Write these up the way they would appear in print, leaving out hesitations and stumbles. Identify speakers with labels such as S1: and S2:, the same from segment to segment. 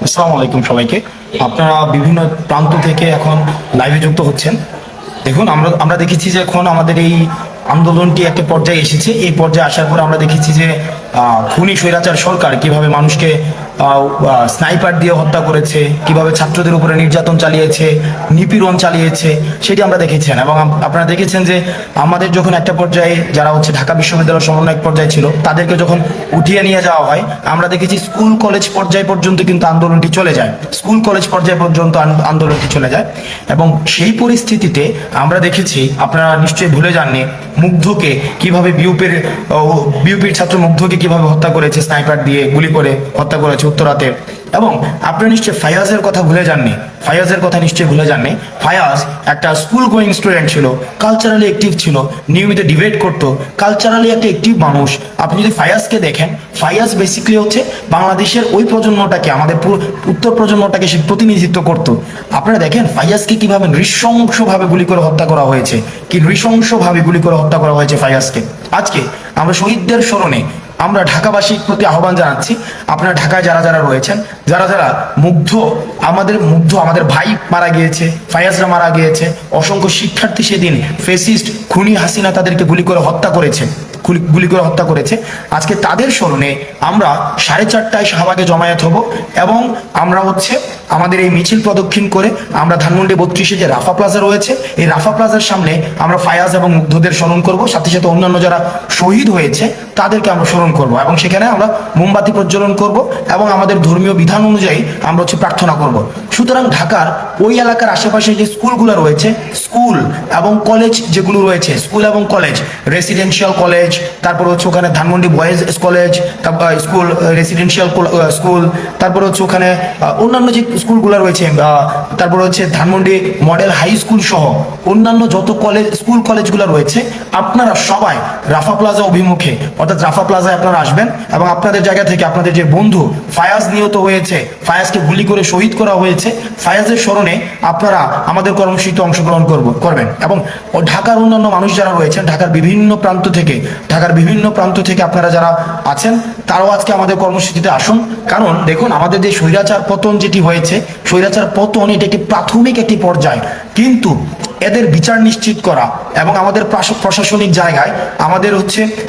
S1: আসসালামু আলাইকুম সবাইকে। আপনারা বিভিন্ন প্রান্ত থেকে এখন লাইভে যুক্ত হচ্ছেন। দেখুন, আমরা আমরা দেখেছি যে এখন আমাদের এই আন্দোলনটি একটা পর্যায়ে এসেছে। এই পর্যায়ে আসার পর আমরা দেখেছি যে খুনি স্বৈরাচার সরকার কিভাবে মানুষকে স্নাইপার দিয়ে হত্যা করেছে, কিভাবে ছাত্রদের উপরে নির্যাতন চালিয়েছে, নিপীড়ন চালিয়েছে, সেটি আমরা দেখেছেন। এবং আপনারা দেখেছেন যে আমাদের যখন একটা পর্যায়ে যারা ঢাকা বিশ্ববিদ্যালয়ের সমন্বয়ক পর্যায়ে ছিল তাদেরকে যখন উঠিয়ে নিয়ে যাওয়া হয়, আমরা দেখেছি স্কুল কলেজ পর্যায় পর্যন্ত কিন্তু আন্দোলনটি চলে যায়। স্কুল কলেজ পর্যায় পর্যন্ত আন্দোলনটি চলে যায়। এবং সেই পরিস্থিতিতে আমরা দেখেছি, আপনারা নিশ্চয়ই ভুলে যাননি, মুগ্ধকে কিভাবে বিউপির ছাত্র মুগ্ধকে কিভাবে হত্যা করেছে, স্নাইপার দিয়ে গুলি করে হত্যা করেছে উত্তরাতে। এবং আপনারা নিশ্চয়ই ফায়াজের কথা ভুলে যাননি, ফায়াজের কথা নিশ্চয়ই ভুলে যাননি। ফায়াজ একটা স্কুল গোয়িং স্টুডেন্ট ছিল, কালচারালি অ্যাক্টিভ ছিল, নিয়মিত ডিবেট করতো, কালচারালি একটা অ্যাক্টিভ মানুষ। আপনি যদি ফায়াজকে দেখেন, ফায়াজ বেসিক্যালি হচ্ছে বাংলাদেশের ওই প্রজন্মটাকে, আমাদের উত্তর প্রজন্মটাকে সে প্রতিনিধিত্ব করতো। আপনারা দেখেন ফায়াজকে কিভাবে নৃশংসভাবে গুলি করে হত্যা করা হয়েছে, কি নৃশংসভাবে গুলি করে হত্যা করা হয়েছে ফায়াজকে। আজকে আমরা শহীদদের স্মরণে আমরা ঢাকাবাসীর প্রতি আহ্বান জানাচ্ছি, আপনারা ঢাকায় যারা যারা রয়েছেন, যারা যারা আমাদের ভাই মারা গিয়েছে, ফায়াজরা মারা গিয়েছে, অসংখ্য শিক্ষার্থী সেদিন ফেসিস্ট খুনি হাসিনা তাদেরকে গুলি করে হত্যা করেছে। আজকে তাদের স্মরণে আমরা 4:30টায় শাহবাগে জমায়েত হব এবং আমরা আমাদের এই মিছিল প্রদক্ষিণ করে আমরা ধানমন্ডি 32-এ যে রাফা প্লাজা রয়েছে, এই রাফা প্লাজার সামনে আমরা ফায়াজ এবং মুগ্ধদের স্মরণ করব, সাথে সাথে অন্যান্য যারা শহীদ হয়েছে তাদেরকে আমরা স্মরণ করব এবং সেখানে আমরা মোমবাতি প্রজ্বলন করব এবং আমাদের ধর্মীয় বিধান অনুযায়ী আমরা প্রার্থনা করব। সুতরাং ঢাকার ওই এলাকার আশেপাশে যে স্কুলগুলো রয়েছে, স্কুল এবং কলেজ যেগুলো রয়েছে, স্কুল এবং কলেজ, রেসিডেন্সিয়াল কলেজ, তারপর ওখানে Dhanmondi boys college school, residential school, তারপর ওখানে অন্যান্য যে স্কুলগুলো রয়েছে, তারপর ধানমন্ডি মডেল হাই স্কুল সহ অন্যান্য যত কলেজগুলো রয়েছে, আপনারা সবাই রাফা প্লাজা অভিমুখে, অর্থাৎ রাফা প্লাজায় আপনারা আসবেন এবং আপনাদের জায়গা থেকে আপনাদের যে বন্ধু ফায়াজ নিহত হয়েছে, ফায়াজকে গুলি করে শহীদ করা হয়েছে, ফায়াজের স্মরণে আপনারা আমাদের কর্মসূচিতে অংশগ্রহণ করবেন। এবং ঢাকার অন্যান্য মানুষ যারা রয়েছেন, ঢাকার বিভিন্ন প্রান্ত থেকে আপনারা যারা আছেন, তারাও আজকে আমাদের কর্মসূচিতে আসুন। কারণ দেখুন, আমাদের যে স্বৈরাচার পতন যেটি হয়েছে, স্বৈরাচার পতন এটা একটি প্রাথমিক একটি পর্যায়, কিন্তু এদের বিচার নিশ্চিত করা এবং আমাদের প্রশাসনিক জায়গায় আমাদের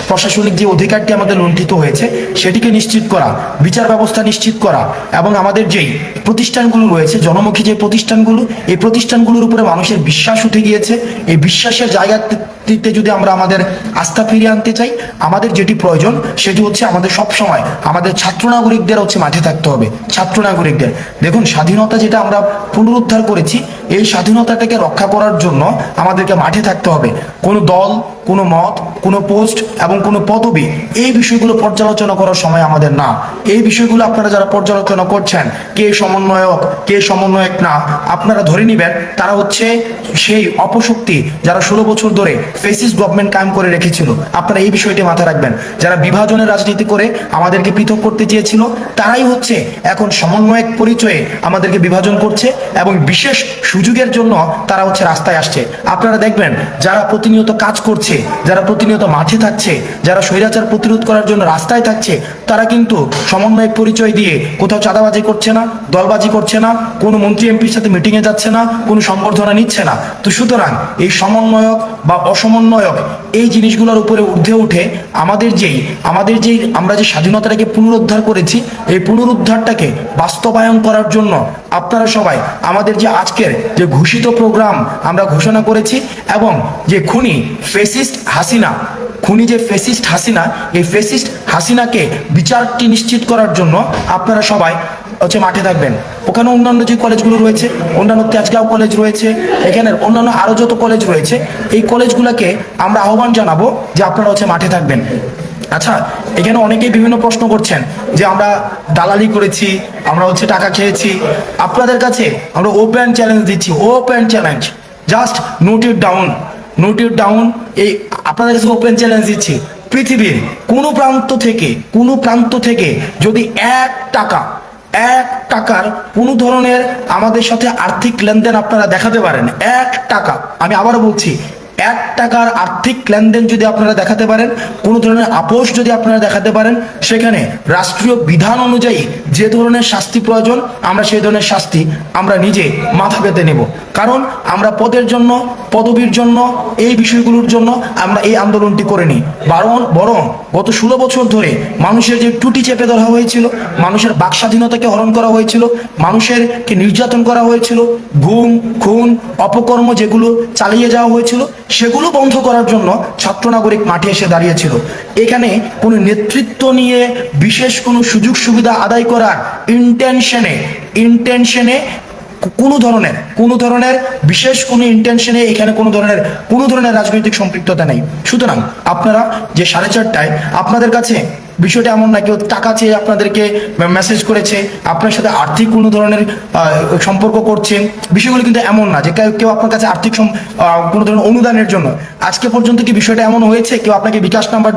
S1: প্রশাসনিক যে অধিকারটি আমাদের লুণ্ঠিত হয়েছে সেটিকে নিশ্চিত করা, বিচার ব্যবস্থা নিশ্চিত করা এবং আমাদের যেই প্রতিষ্ঠানগুলো রয়েছে, জনমুখী যে প্রতিষ্ঠানগুলো, এই প্রতিষ্ঠানগুলোর উপরে মানুষের বিশ্বাস উঠে গিয়েছে। এই বিশ্বাসের জায়গাটিতে যদি আমরা আমাদের আস্থা ফিরিয়ে আনতে চাই, আমাদের যেটি প্রয়োজন সেটি আমাদের সবসময় আমাদের ছাত্র নাগরিকদের মাঠে থাকতে হবে। ছাত্র নাগরিকদের দেখুন, স্বাধীনতা যেটা আমরা পুনরুদ্ধার করেছি, এই স্বাধীনতাটাকে রক্ষা করার জন্য আমাদেরকে মাঠে থাকতে হবে। কোনো দল, কোনো মত, কোনো পোস্ট এবং কোনো পদবি, এই বিষয়গুলো পর্যালোচনা করার সময় আমাদের না। এই বিষয়গুলো আপনারা যারা পর্যালোচনা করছেন, কে সমন্বয়ক কে সমন্বয়ক না, আপনারা ধরে নিবেন তারা সেই অপশক্তি যারা 16 বছর ধরে ফেসিস্ট গভর্নমেন্ট কায়েম করে রেখেছিল। আপনারা এই বিষয়টি মাথায় রাখবেন। যারা বিভাজনের রাজনীতি করে আমাদেরকে পৃথক করতে চেয়েছিল, তারাই এখন সমন্বয়ক পরিচয়ে আমাদেরকে বিভাজন করছে এবং বিশেষ সুযোগের জন্য তারা রাস্তায় আসছে। আপনারা দেখবেন যারা প্রতিনিয়ত কাজ করছে, যারা প্রতিনিয়ত মাঠে থাকছে, যারা স্বৈরাচার প্রতিরোধ করার জন্য রাস্তায় থাকছে, তারা কিন্তু সমন্বয়ক পরিচয় দিয়ে কোথাও চাঁদাবাজি করছে না, দলবাজি করছে না, কোনো মন্ত্রী এমপির সাথে মিটিংয়ে যাচ্ছে না, কোনো সংবর্ধনা নিচ্ছে না। তো সুতরাং এই সমন্বয়ক বা অসমন্বয়ক এই জিনিসগুলোর উপরে ঊর্ধ্বে উঠে আমরা যে স্বাধীনতাটাকে পুনরুদ্ধার করেছি, এই পুনরুদ্ধারটাকে বাস্তবায়ন করার জন্য আপনারা সবাই আমাদের যে আজকের যে ঘোষিত প্রোগ্রাম আমরা ঘোষণা করেছি এবং যে ফেসিস্ট হাসিনা, এই ফেসিস্ট হাসিনাকে বিচারটি নিশ্চিত করার জন্য আপনারা সবাই মাঠে থাকবেন। ওখানে অন্যান্য যে কলেজগুলো রয়েছে, অন্যান্য তেজগাঁও কলেজ রয়েছে, এখানে অন্যান্য আরো যত কলেজ রয়েছে, এই কলেজগুলোকে আমরা আহ্বান জানাবো যে আপনারা মাঠে থাকবেন। আচ্ছা, এখানে অনেকেই বিভিন্ন প্রশ্ন করছেন যে আমরা দালালি করেছি, আমরা টাকা খেয়েছি। আপনাদের কাছে আমরা ওপেন চ্যালেঞ্জ দিচ্ছি, open challenge, just note it down. এই আপনাদের কাছে ওপেন চ্যালেঞ্জ দিচ্ছি, পৃথিবীর কোনো প্রান্ত থেকে যদি 1 টাকার কোনো ধরনের আমাদের সাথে আর্থিক লেনদেন আপনারা দেখাতে পারেন, 1 টাকা, আমি আবারও বলছি টাকার আর্থিক লেনদেন যদি আপনারা দেখাতে পারেন, কোনো ধরনের আপোষ যদি আপনারা দেখাতে পারেন, সেখানে রাষ্ট্রীয় বিধান অনুযায়ী যে ধরনের শাস্তি প্রয়োজন আমরা সেই ধরনের শাস্তি আমরা নিজে মাথা পেতে নেব। কারণ আমরা পদের জন্য, পদবীর জন্য, এই বিষয়গুলোর জন্য আমরা এই আন্দোলনটি করিনি। বরং গত 16 বছর ধরে মানুষের যে টুটি চেপে ধরা হয়েছিল, মানুষের বাক স্বাধীনতাকে হরণ করা হয়েছিল, মানুষেরকে নির্যাতন করা হয়েছিল, গুম, খুন, অপকর্ম যেগুলো চালিয়ে যাওয়া হয়েছিল, সেগুলো বন্ধ করার জন্য ছাত্র নাগরিক মাঠে এসে দাঁড়িয়েছিল। এখানে কোনো নেতৃত্ব নিয়ে বিশেষ কোনো সুযোগ সুবিধা আদায় করার ইন্টেনশনে কোনো ধরনের বিশেষ কোনো ইন্টেনশনে এখানে কোনো ধরনের রাজনৈতিক সম্পৃক্ততা নেই। সুতরাং আপনারা যে 4:30টায় আপনাদের কাছে বিষয়টা এমন না কেউ টাকা চেয়ে আপনাদেরকে মেসেজ করেছে, আপনার সাথে আর্থিক কোনো ধরনের সম্পর্ক করছে, বিষয়গুলো কিন্তু এমন না যে কেউ আপনার কাছে আর্থিক কোনো ধরনের অনুদানের জন্য। আজকে পর্যন্ত কি বিষয়টা এমন হয়েছে কেউ আপনাকে বিকাশ নাম্বার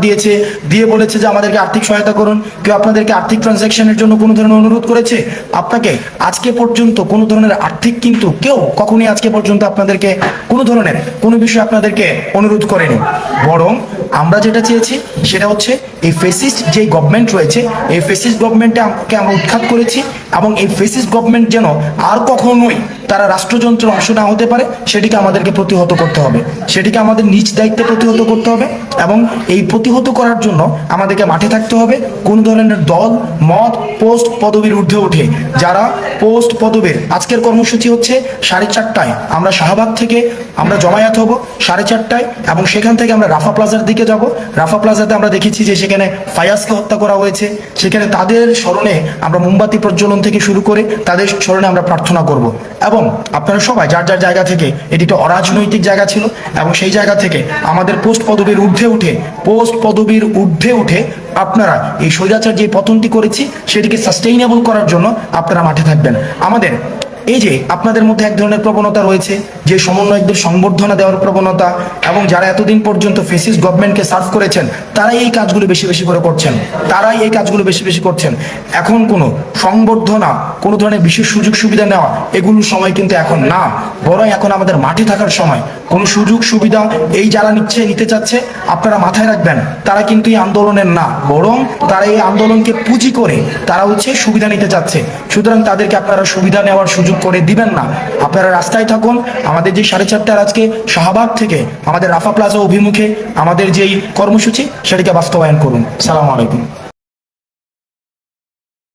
S1: দিয়ে বলেছে যে আমাদেরকে আর্থিক সহায়তা করুন, কেউ আপনাদেরকে আর্থিক ট্রানজ্যাকশনের জন্য কোনো ধরনের অনুরোধ করেছে আপনাকে? আজকে পর্যন্ত কোনো ধরনের আর্থিক কিন্তু কেউ কখনোই আজকে পর্যন্ত আপনাদেরকে কোনো বিষয়ে আপনাদেরকে অনুরোধ করেনি। বরং আমরা যেটা চেয়েছি সেটা হচ্ছে এই ফেসিস্ট যে গভর্নমেন্ট রয়েছে, এই ফেসিস্ট গভর্নমেন্টকে আমরা উৎখাত করেছি, এবং এই ফেসিস্ট গভর্নমেন্ট যেন আর কখনোই তারা রাষ্ট্রযন্ত্রের অংশ না হতে পারে সেটিকে আমাদেরকে প্রতিহত করতে হবে, সেটিকে আমাদের নিজ দায়িত্বে প্রতিহত করতে হবে। এবং এই প্রতিহত করার জন্য আমাদেরকে মাঠে থাকতে হবে। কোন ধরনের দল, মত, পোস্ট, পদবীর ঊর্ধ্বে উঠে যারা পোস্ট পদবীর, আজকের কর্মসূচি হচ্ছে 4:30টায় আমরা শাহবাগ থেকে আমরা জমায়েত হব 4:30টায়, এবং সেখান থেকে আমরা রাফা প্লাজার দিকে যাব। রাফা প্লাজাতে আমরা দেখেছি যে সেখানে ফায়াজকে হত্যা করা হয়েছে, সেখানে তাদের স্মরণে আমরা মোমবাতি প্রজ্বলন থেকে শুরু করে তাদের স্মরণে আমরা প্রার্থনা করব। এবং আপনারা সবাই যার যার জায়গা থেকে, এটি একটা অরাজনৈতিক জায়গা ছিল, এবং সেই জায়গা থেকে আমাদের পোস্ট পদবীর ঊর্ধ্বে উঠে আপনারা এই স্বৈরাচার যে পতনটি করেছি সেটিকে সাস্টেইনেবল করার জন্য আপনারা মাঠে থাকবেন। আমাদের এই যে আপনাদের মধ্যে এক ধরনের প্রবণতা রয়েছে যে সমন্বয়কদের সংবর্ধনা দেওয়ার প্রবণতা, এবং যারা এতদিন পর্যন্ত ফেসিস্ট গভর্নমেন্টকে সার্ভ করেছেন তারাই এই কাজগুলো বেশি বেশি করছেন। এখন কোনো সংবর্ধনা, কোনো ধরনের বিশেষ সুযোগ সুবিধা নেওয়া, এগুলোর সময় কিন্তু এখন না, বরং এখন আমাদের মাঠে থাকার সময়। কোনো সুযোগ সুবিধা এই যারা নিতে চাচ্ছে, আপনারা মাথায় রাখবেন তারা কিন্তু এই আন্দোলনের না, বরং তারা এই আন্দোলনকে পুঁজি করে তারা সুবিধা নিতে চাচ্ছে। সুতরাং তাদেরকে আপনারা সুবিধা নেওয়ার সুযোগ করে দিবেন না। আপনারা রাস্তায় থাকুন। আমাদের যে 4:30টার আজকে শাহবাগ থেকে আমাদের রাফা প্লাজা অভিমুখে আমাদের যেই কর্মসূচি সেটিকে বাস্তবায়ন করুন। সালাম আলাইকুম।